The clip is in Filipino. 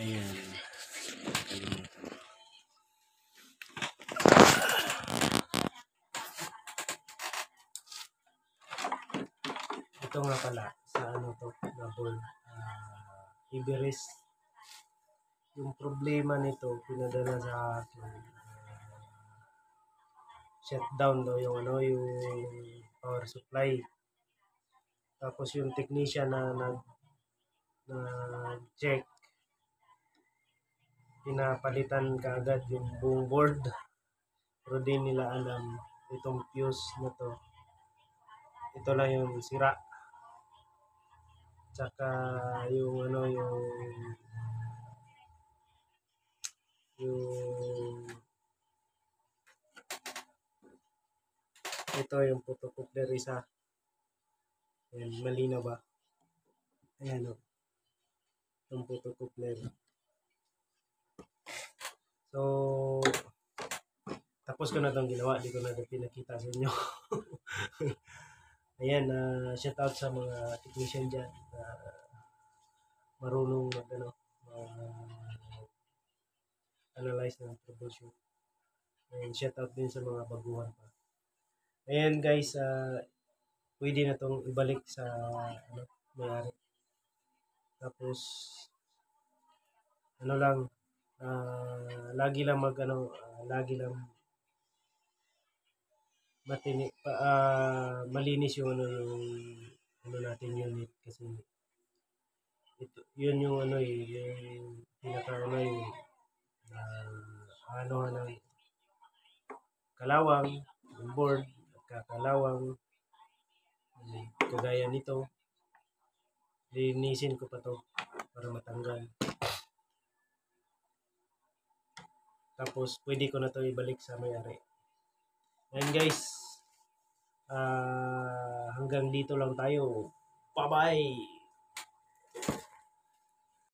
Ayan. Ito nga pala, sa ano to, na board, Everest. Yung problema nito, pinadala sa akin, shutdown daw yung ano, yung power supply. Tapos yung technician na check, pinapalitan kaagad yung buong board. Pero di nila alam itong fuse na to. Ito lang yung sira. Tsaka yung ano, yung ito yung photocoupler isa. Ayan, malinaw ba? Ayan o. Yung photocoupler. So, tapos ko na itong ginawa. Di ko na ito pinakita sa inyo. Ayan, shout out sa mga technician dyan. Marunong analyze ng troubleshoot. And shout out din sa mga baguhan pa. Ayan guys, pwede na itong ibalik sa ano, mayari. Tapos, ano lang, lagi lang lagi lang malinis yung ano natin unit kasi ito, yun yung ano yung pinaka yung ano ng kalawang, yung board, kakalawang, kagaya nito, linisin ko pa to para matanggal. Tapos pwede ko na to ibalik sa may-ari. And guys, hanggang dito lang tayo. Bye-bye!